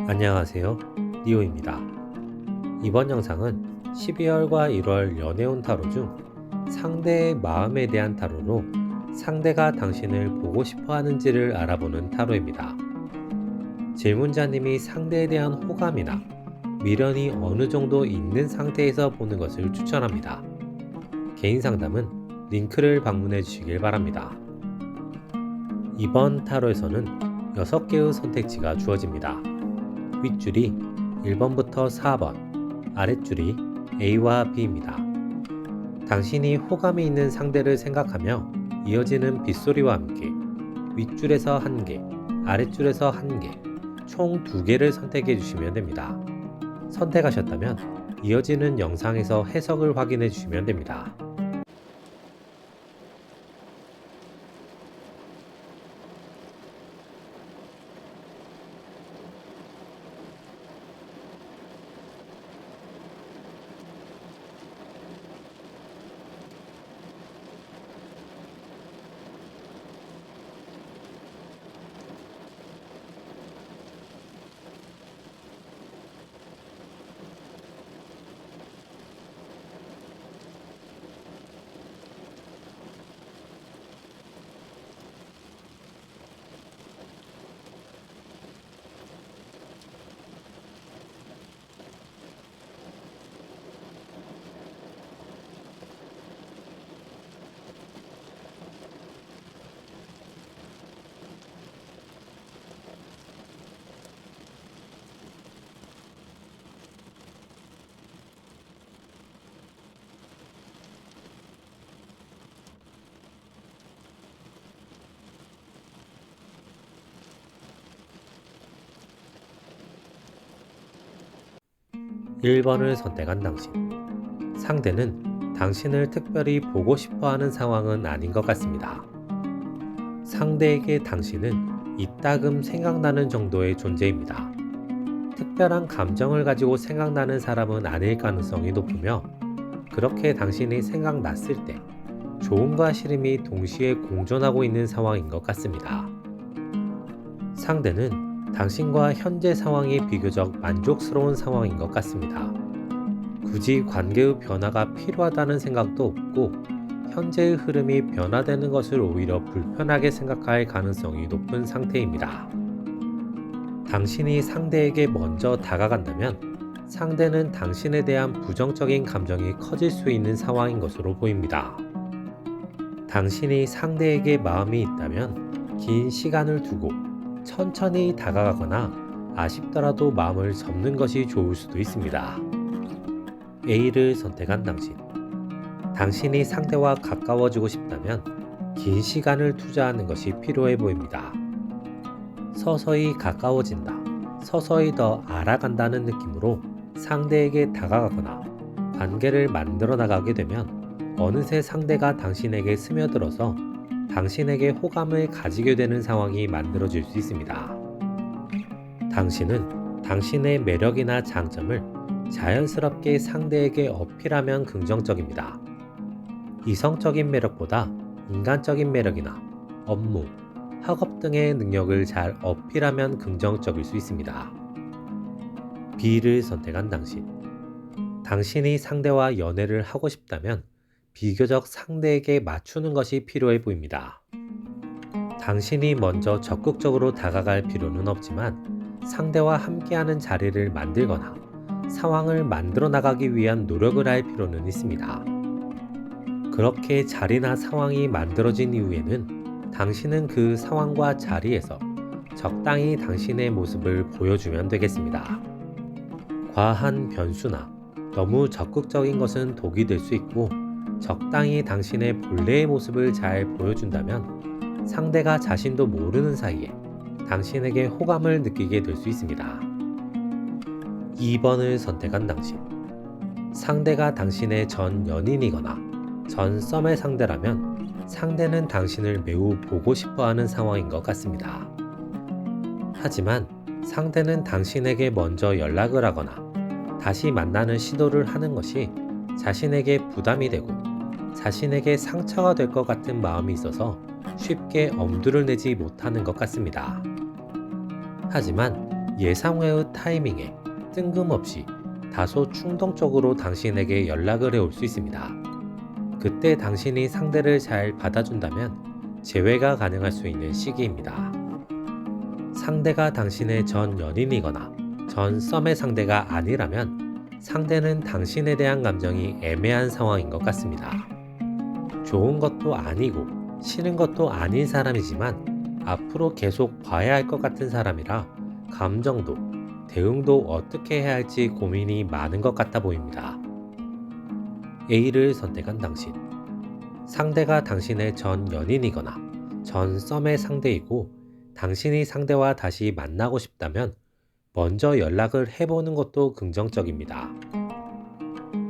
안녕하세요. 리오입니다. 이번 영상은 12월과 1월 연애운 타로 중 상대의 마음에 대한 타로로 상대가 당신을 보고 싶어 하는지를 알아보는 타로입니다. 질문자님이 상대에 대한 호감이나 미련이 어느 정도 있는 상태에서 보는 것을 추천합니다. 개인 상담은 링크를 방문해 주시길 바랍니다. 이번 타로에서는 6개의 선택지가 주어집니다. 윗줄이 1번부터 4번, 아랫줄이 A와 B입니다. 당신이 호감이 있는 상대를 생각하며 이어지는 빗소리와 함께 윗줄에서 1개, 아랫줄에서 1개, 총 2개를 선택해 주시면 됩니다. 선택하셨다면 이어지는 영상에서 해석을 확인해 주시면 됩니다. 1번을 선택한 당신. 상대는 당신을 특별히 보고 싶어 하는 상황은 아닌 것 같습니다. 상대에게 당신은 이따금 생각나는 정도의 존재입니다. 특별한 감정을 가지고 생각나는 사람은 아닐 가능성이 높으며, 그렇게 당신이 생각났을 때 좋음과 싫음이 동시에 공존하고 있는 상황인 것 같습니다. 상대는 당신과 현재 상황이 비교적 만족스러운 상황인 것 같습니다. 굳이 관계의 변화가 필요하다는 생각도 없고, 현재의 흐름이 변화되는 것을 오히려 불편하게 생각할 가능성이 높은 상태입니다. 당신이 상대에게 먼저 다가간다면 상대는 당신에 대한 부정적인 감정이 커질 수 있는 상황인 것으로 보입니다. 당신이 상대에게 마음이 있다면 긴 시간을 두고 천천히 다가가거나 아쉽더라도 마음을 접는 것이 좋을 수도 있습니다. A를 선택한 당신. 당신이 상대와 가까워지고 싶다면 긴 시간을 투자하는 것이 필요해 보입니다. 서서히 가까워진다, 서서히 더 알아간다는 느낌으로 상대에게 다가가거나 관계를 만들어 나가게 되면 어느새 상대가 당신에게 스며들어서 당신에게 호감을 가지게 되는 상황이 만들어질 수 있습니다. 당신은 당신의 매력이나 장점을 자연스럽게 상대에게 어필하면 긍정적입니다. 이성적인 매력보다 인간적인 매력이나 업무, 학업 등의 능력을 잘 어필하면 긍정적일 수 있습니다. B를 선택한 당신. 당신이 상대와 연애를 하고 싶다면 비교적 상대에게 맞추는 것이 필요해 보입니다. 당신이 먼저 적극적으로 다가갈 필요는 없지만 상대와 함께하는 자리를 만들거나 상황을 만들어 나가기 위한 노력을 할 필요는 있습니다. 그렇게 자리나 상황이 만들어진 이후에는 당신은 그 상황과 자리에서 적당히 당신의 모습을 보여주면 되겠습니다. 과한 변수나 너무 적극적인 것은 독이 될 수 있고, 적당히 당신의 본래의 모습을 잘 보여준다면 상대가 자신도 모르는 사이에 당신에게 호감을 느끼게 될 수 있습니다. 2번을 선택한 당신. 상대가 당신의 전 연인이거나 전 썸의 상대라면 상대는 당신을 매우 보고 싶어 하는 상황인 것 같습니다. 하지만 상대는 당신에게 먼저 연락을 하거나 다시 만나는 시도를 하는 것이 자신에게 부담이 되고 자신에게 상처가 될 것 같은 마음이 있어서 쉽게 엄두를 내지 못하는 것 같습니다. 하지만 예상 외의 타이밍에 뜬금없이 다소 충동적으로 당신에게 연락을 해올 수 있습니다. 그때 당신이 상대를 잘 받아준다면 재회가 가능할 수 있는 시기입니다. 상대가 당신의 전 연인이거나 전 썸의 상대가 아니라면 상대는 당신에 대한 감정이 애매한 상황인 것 같습니다. 좋은 것도 아니고 싫은 것도 아닌 사람이지만 앞으로 계속 봐야 할 것 같은 사람이라 감정도 대응도 어떻게 해야 할지 고민이 많은 것 같아 보입니다. A를 선택한 당신. 상대가 당신의 전 연인이거나 전 썸의 상대이고 당신이 상대와 다시 만나고 싶다면 먼저 연락을 해보는 것도 긍정적입니다.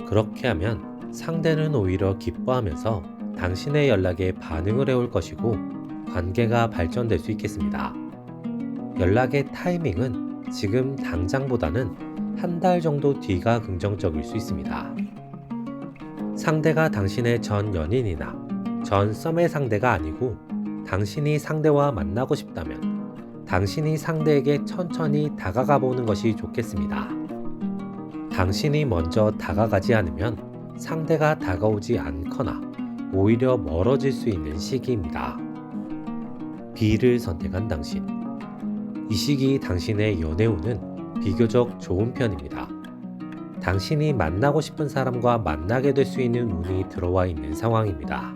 그렇게 하면 상대는 오히려 기뻐하면서 당신의 연락에 반응을 해올 것이고 관계가 발전될 수 있겠습니다. 연락의 타이밍은 지금 당장보다는 한 달 정도 뒤가 긍정적일 수 있습니다. 상대가 당신의 전 연인이나 전 썸의 상대가 아니고 당신이 상대와 만나고 싶다면 당신이 상대에게 천천히 다가가 보는 것이 좋겠습니다. 당신이 먼저 다가가지 않으면 상대가 다가오지 않거나 오히려 멀어질 수 있는 시기입니다. B를 선택한 당신. 이 시기 당신의 연애운은 비교적 좋은 편입니다. 당신이 만나고 싶은 사람과 만나게 될 수 있는 운이 들어와 있는 상황입니다.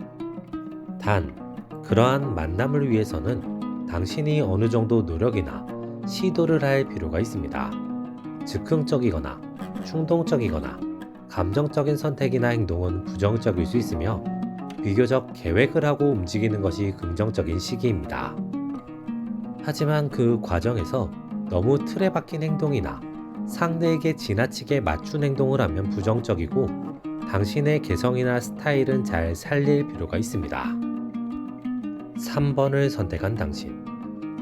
단, 그러한 만남을 위해서는 당신이 어느 정도 노력이나 시도를 할 필요가 있습니다. 즉흥적이거나 충동적이거나 감정적인 선택이나 행동은 부정적일 수 있으며 비교적 계획을 하고 움직이는 것이 긍정적인 시기입니다. 하지만 그 과정에서 너무 틀에 박힌 행동이나 상대에게 지나치게 맞춘 행동을 하면 부정적이고 당신의 개성이나 스타일은 잘 살릴 필요가 있습니다. 3번을 선택한 당신.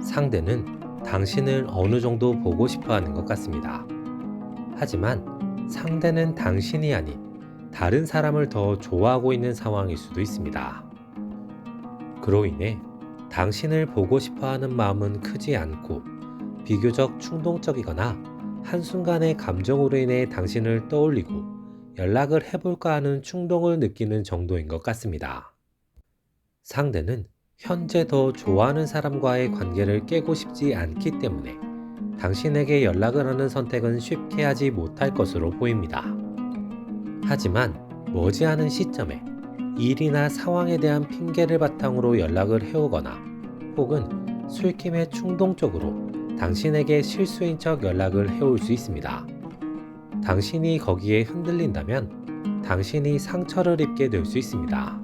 상대는 당신을 어느 정도 보고 싶어 하는 것 같습니다. 하지만 상대는 당신이 아닌 다른 사람을 더 좋아하고 있는 상황일 수도 있습니다. 그로 인해 당신을 보고 싶어 하는 마음은 크지 않고 비교적 충동적이거나 한순간의 감정으로 인해 당신을 떠올리고 연락을 해볼까 하는 충동을 느끼는 정도인 것 같습니다. 상대는 현재 더 좋아하는 사람과의 관계를 깨고 싶지 않기 때문에 당신에게 연락을 하는 선택은 쉽게 하지 못할 것으로 보입니다. 하지만 머지않은 시점에 일이나 상황에 대한 핑계를 바탕으로 연락을 해오거나 혹은 술김에 충동적으로 당신에게 실수인 척 연락을 해올 수 있습니다. 당신이 거기에 흔들린다면 당신이 상처를 입게 될 수 있습니다.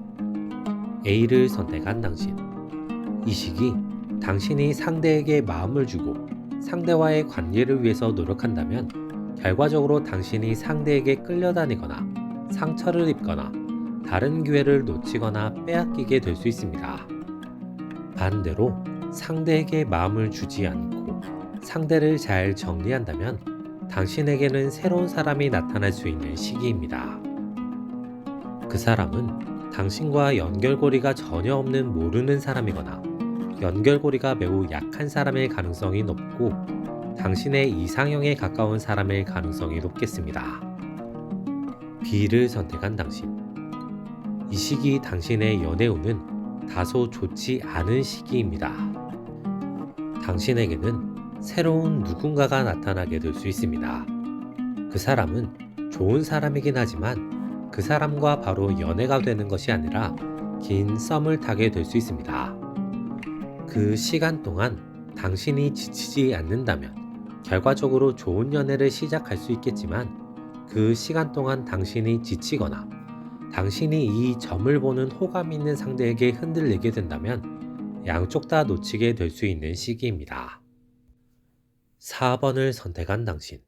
A를 선택한 당신. 이 시기 당신이 상대에게 마음을 주고 상대와의 관계를 위해서 노력한다면 결과적으로 당신이 상대에게 끌려다니거나 상처를 입거나 다른 기회를 놓치거나 빼앗기게 될 수 있습니다. 반대로 상대에게 마음을 주지 않고 상대를 잘 정리한다면 당신에게는 새로운 사람이 나타날 수 있는 시기입니다. 그 사람은 당신과 연결고리가 전혀 없는 모르는 사람이거나 연결고리가 매우 약한 사람일 가능성이 높고 당신의 이상형에 가까운 사람일 가능성이 높겠습니다. B를 선택한 당신. 이 시기 당신의 연애운은 다소 좋지 않은 시기입니다. 당신에게는 새로운 누군가가 나타나게 될 수 있습니다. 그 사람은 좋은 사람이긴 하지만 그 사람과 바로 연애가 되는 것이 아니라 긴 썸을 타게 될 수 있습니다. 그 시간 동안 당신이 지치지 않는다면 결과적으로 좋은 연애를 시작할 수 있겠지만 그 시간 동안 당신이 지치거나 당신이 이 점을 보는 호감 있는 상대에게 흔들리게 된다면 양쪽 다 놓치게 될 수 있는 시기입니다. 4번을 선택한 당신.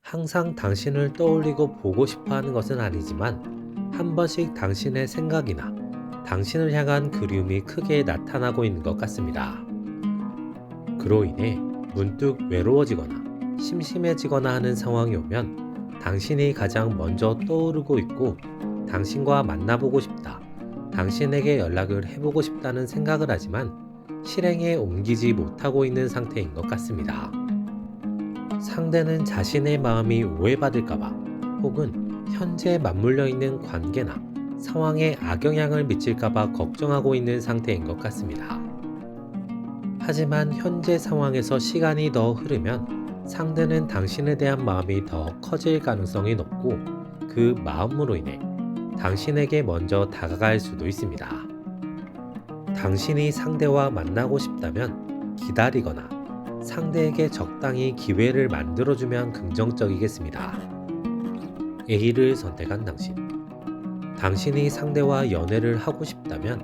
항상 당신을 떠올리고 보고 싶어 하는 것은 아니지만 한 번씩 당신의 생각이나 당신을 향한 그리움이 크게 나타나고 있는 것 같습니다. 그로 인해 문득 외로워지거나 심심해지거나 하는 상황이 오면 당신이 가장 먼저 떠오르고 있고 당신과 만나보고 싶다, 당신에게 연락을 해보고 싶다는 생각을 하지만 실행에 옮기지 못하고 있는 상태인 것 같습니다. 상대는 자신의 마음이 오해받을까봐 혹은 현재 맞물려 있는 관계나 상황에 악영향을 미칠까봐 걱정하고 있는 상태인 것 같습니다. 하지만 현재 상황에서 시간이 더 흐르면 상대는 당신에 대한 마음이 더 커질 가능성이 높고 그 마음으로 인해 당신에게 먼저 다가갈 수도 있습니다. 당신이 상대와 만나고 싶다면 기다리거나 상대에게 적당히 기회를 만들어주면 긍정적이겠습니다. A를 선택한 당신. 당신이 상대와 연애를 하고 싶다면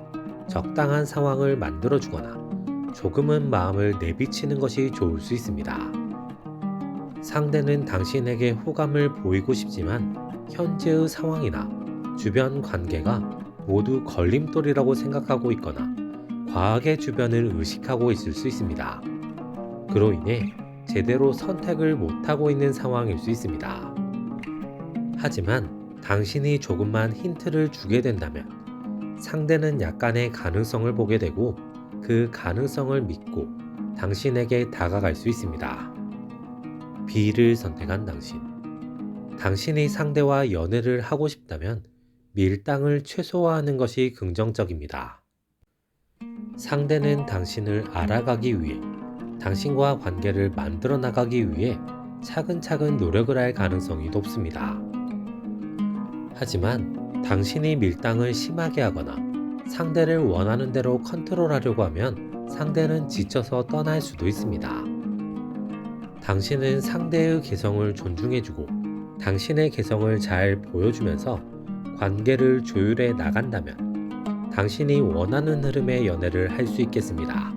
적당한 상황을 만들어주거나 조금은 마음을 내비치는 것이 좋을 수 있습니다. 상대는 당신에게 호감을 보이고 싶지만 현재의 상황이나 주변 관계가 모두 걸림돌이라고 생각하고 있거나 과하게 주변을 의식하고 있을 수 있습니다. 그로 인해 제대로 선택을 못하고 있는 상황일 수 있습니다. 하지만 당신이 조금만 힌트를 주게 된다면 상대는 약간의 가능성을 보게 되고 그 가능성을 믿고 당신에게 다가갈 수 있습니다. B를 선택한 당신. 당신이 상대와 연애를 하고 싶다면 밀당을 최소화하는 것이 긍정적입니다. 상대는 당신을 알아가기 위해 당신과 관계를 만들어 나가기 위해 차근차근 노력을 할 가능성이 높습니다. 하지만 당신이 밀당을 심하게 하거나 상대를 원하는 대로 컨트롤하려고 하면 상대는 지쳐서 떠날 수도 있습니다. 당신은 상대의 개성을 존중해주고 당신의 개성을 잘 보여주면서 관계를 조율해 나간다면 당신이 원하는 흐름의 연애를 할 수 있겠습니다.